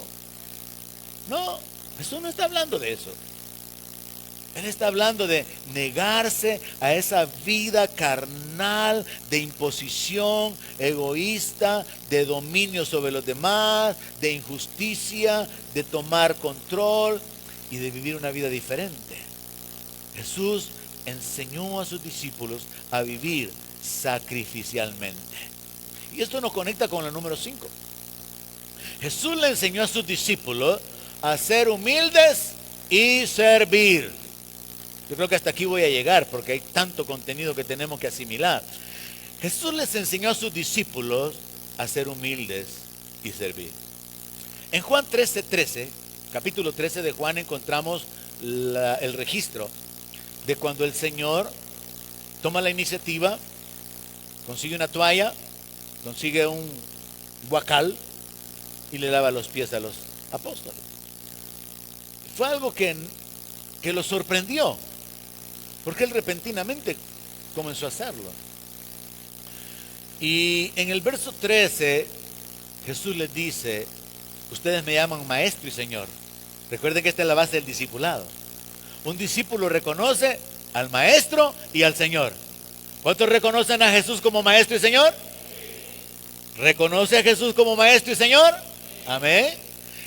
No, Jesús no está hablando de eso. Él está hablando de negarse a esa vida carnal, de imposición, egoísta, de dominio sobre los demás, de injusticia, de tomar control y de vivir una vida diferente. Jesús enseñó a sus discípulos a vivir sacrificialmente. Y esto nos conecta con el número 5. Jesús le enseñó a sus discípulos a ser humildes y servir. Yo creo que hasta aquí voy a llegar porque hay tanto contenido que tenemos que asimilar. Jesús les enseñó a sus discípulos a ser humildes y servir. En Juan 13:13, capítulo 13 de Juan, encontramos el registro de cuando el Señor toma la iniciativa, consigue una toalla, consigue un guacal y le lava los pies a los apóstoles. Fue algo que lo sorprendió, porque él repentinamente comenzó a hacerlo. Y en el verso 13, Jesús les dice: ustedes me llaman maestro y Señor. Recuerden que esta es la base del discipulado. Un discípulo reconoce al maestro y al Señor. ¿Cuántos reconocen a Jesús como maestro y Señor? ¿Reconoce a Jesús como maestro y Señor? Amén.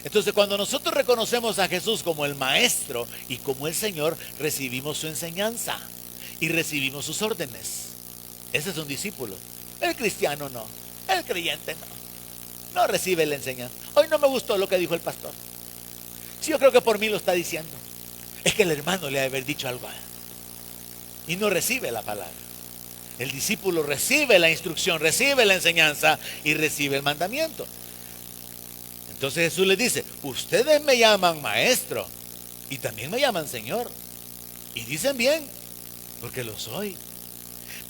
Entonces, cuando nosotros reconocemos a Jesús como el maestro y como el Señor, recibimos su enseñanza y recibimos sus órdenes. Ese es un discípulo. El cristiano no. El creyente no. No recibe la enseñanza. Hoy no me gustó lo que dijo el pastor. Sí, yo creo que por mí lo está diciendo. Es que el hermano le ha de haber dicho algo a él. Y no recibe la palabra. El discípulo recibe la instrucción, recibe la enseñanza y recibe el mandamiento. Entonces Jesús les dice, ustedes me llaman maestro y también me llaman Señor. Y dicen bien, porque lo soy.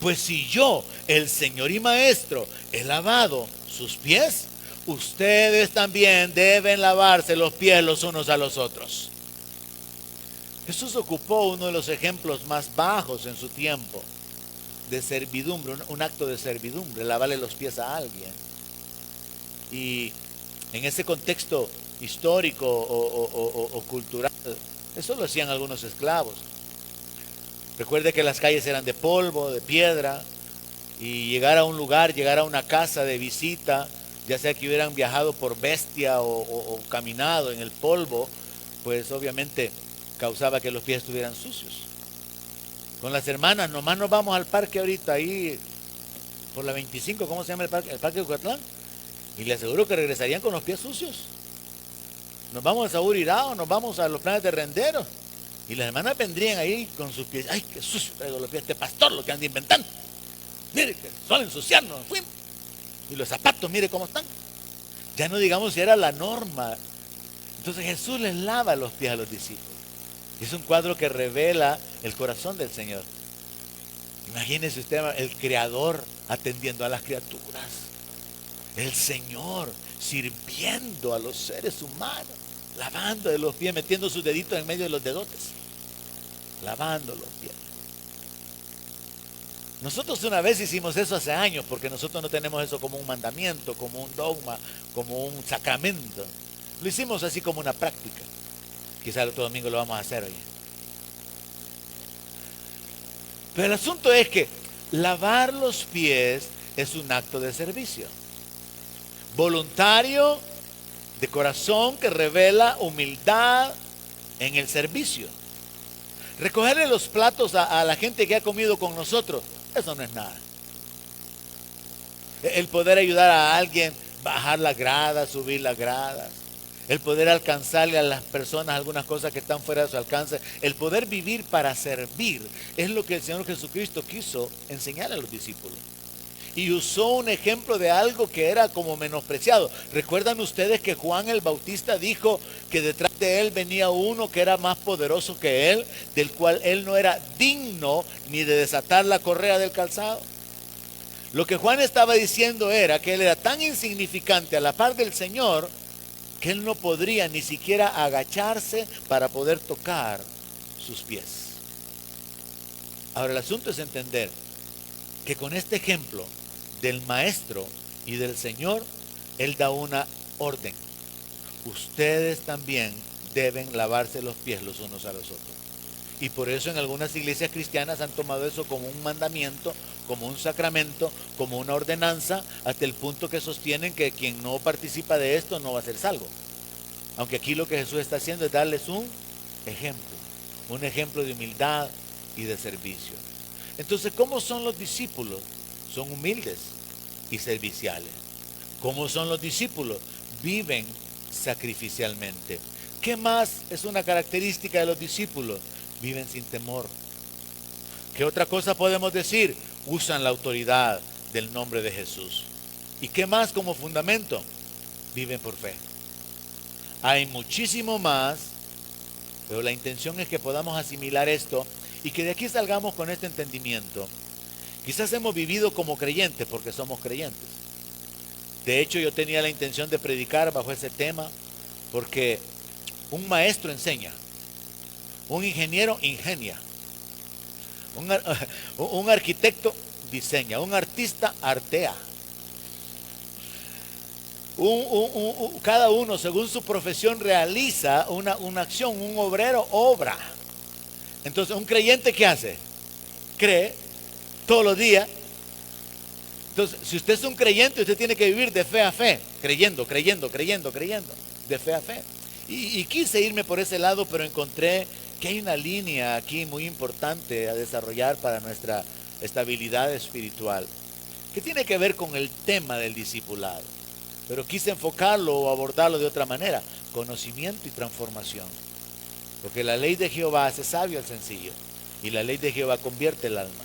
Pues si yo, el Señor y Maestro, he lavado sus pies, ustedes también deben lavarse los pies los unos a los otros. Jesús ocupó uno de los ejemplos más bajos en su tiempo de servidumbre, un acto de servidumbre, lavarle los pies a alguien. Y en ese contexto histórico o cultural, eso lo hacían algunos esclavos. Recuerde que las calles eran de polvo, de piedra, y llegar a un lugar, llegar a una casa de visita, ya sea que hubieran viajado por bestia o caminado en el polvo, pues obviamente causaba que los pies estuvieran sucios. Con las hermanas, nomás nos vamos al parque ahorita, ahí por la 25, ¿cómo se llama el parque? El parque de Ucatlán. Y les aseguro que regresarían con los pies sucios. Nos vamos a Saúl Irao, nos vamos a los planes de Rendero. Y las hermanas vendrían ahí con sus pies. ¡Ay, qué sucio traigo los pies! Este pastor lo que anda inventando. Mire que suelen ensuciarnos. Y los zapatos, mire cómo están. Ya no digamos si era la norma. Entonces Jesús les lava los pies a los discípulos. Es un cuadro que revela el corazón del Señor. Imagínese usted el Creador atendiendo a las criaturas. El Señor sirviendo a los seres humanos. Lavando de los pies, metiendo sus deditos en medio de los dedotes. Lavando los pies. Nosotros una vez hicimos eso hace años, porque nosotros no tenemos eso como un mandamiento, como un dogma, como un sacramento. Lo hicimos así como una práctica. Quizá el otro domingo lo vamos a hacer hoy. Pero el asunto es que lavar los pies es un acto de servicio. Voluntario, de corazón, que revela humildad en el servicio. Recogerle los platos a la gente que ha comido con nosotros, eso no es nada. El poder ayudar a alguien, bajar las gradas, subir las gradas. El poder alcanzarle a las personas algunas cosas que están fuera de su alcance. El poder vivir para servir es lo que el Señor Jesucristo quiso enseñar a los discípulos. Y usó un ejemplo de algo que era como menospreciado. ¿Recuerdan ustedes que Juan el Bautista dijo que detrás de él venía uno que era más poderoso que él, del cual él no era digno ni de desatar la correa del calzado? Lo que Juan estaba diciendo era que él era tan insignificante a la par del Señor que él no podría ni siquiera agacharse para poder tocar sus pies. Ahora el asunto es entender que con este ejemplo del Maestro y del Señor, él da una orden. Ustedes también deben lavarse los pies los unos a los otros. Y por eso en algunas iglesias cristianas han tomado eso como un mandamiento, como un sacramento, como una ordenanza, hasta el punto que sostienen que quien no participa de esto no va a ser salvo. Aunque aquí lo que Jesús está haciendo es darles un ejemplo de humildad y de servicio. Entonces, ¿cómo son los discípulos? Son humildes y serviciales. ¿Cómo son los discípulos? Viven sacrificialmente. ¿Qué más es una característica de los discípulos? Viven sin temor. ¿Qué otra cosa podemos decir? Usan la autoridad del nombre de Jesús. ¿Y qué más como fundamento? Viven por fe. Hay muchísimo más, pero la intención es que podamos asimilar esto y que de aquí salgamos con este entendimiento. Quizás hemos vivido como creyentes porque somos creyentes. De hecho, yo tenía la intención de predicar bajo ese tema porque un maestro enseña, un ingeniero ingenia, un arquitecto diseña, un artista artea. Cada uno, según su profesión, realiza una acción, un obrero obra. Entonces, un creyente, ¿qué hace? Cree todos los días Entonces, si usted es un creyente, usted tiene que vivir de fe a fe, creyendo, de fe a fe. Y quise irme por ese lado, pero encontré que hay una línea aquí muy importante a desarrollar para nuestra estabilidad espiritual, que tiene que ver con el tema del discipulado. Pero quise enfocarlo o abordarlo de otra manera: conocimiento y transformación. Porque la ley de Jehová hace sabio al sencillo, y la ley de Jehová convierte el alma.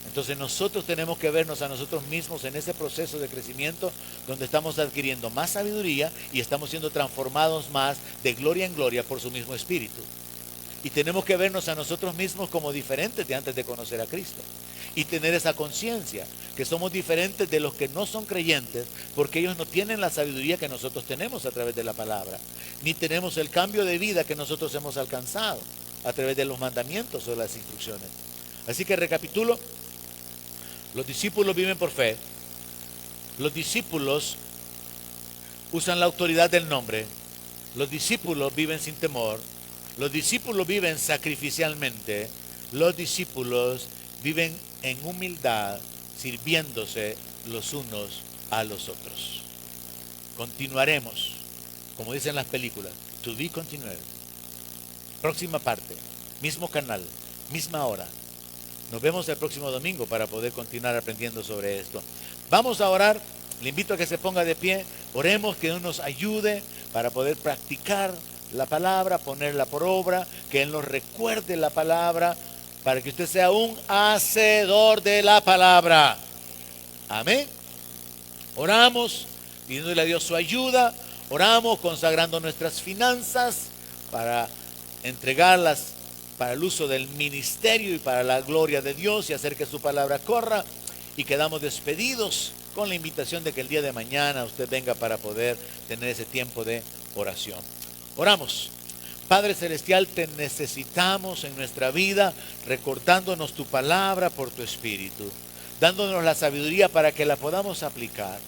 Entonces nosotros tenemos que vernos a nosotros mismos en ese proceso de crecimiento, donde estamos adquiriendo más sabiduría y estamos siendo transformados más de gloria en gloria por su mismo Espíritu. Y tenemos que vernos a nosotros mismos como diferentes de antes de conocer a Cristo. Y tener esa conciencia que somos diferentes de los que no son creyentes, porque ellos no tienen la sabiduría que nosotros tenemos a través de la palabra, ni tenemos el cambio de vida que nosotros hemos alcanzado a través de los mandamientos o las instrucciones. Así que recapitulo: los discípulos viven por fe, los discípulos usan la autoridad del nombre, los discípulos viven sin temor, los discípulos viven sacrificialmente, los discípulos viven en humildad, sirviéndose los unos a los otros. Continuaremos, como dicen las películas, to be continued. Próxima parte, mismo canal, misma hora. Nos vemos el próximo domingo para poder continuar aprendiendo sobre esto. Vamos a orar. Le invito a que se ponga de pie. Oremos, que Dios nos ayude para poder practicar la palabra, ponerla por obra, que Él nos recuerde la palabra, para que usted sea un hacedor de la palabra. Amén. Oramos pidiéndole a Dios su ayuda. Oramos consagrando nuestras finanzas para entregarlas para el uso del ministerio y para la gloria de Dios, y hacer que su palabra corra. Y quedamos despedidos con la invitación de que el día de mañana usted venga para poder tener ese tiempo de oración. Oramos. Padre Celestial, te necesitamos en nuestra vida, recordándonos tu palabra por tu Espíritu, dándonos la sabiduría para que la podamos aplicar.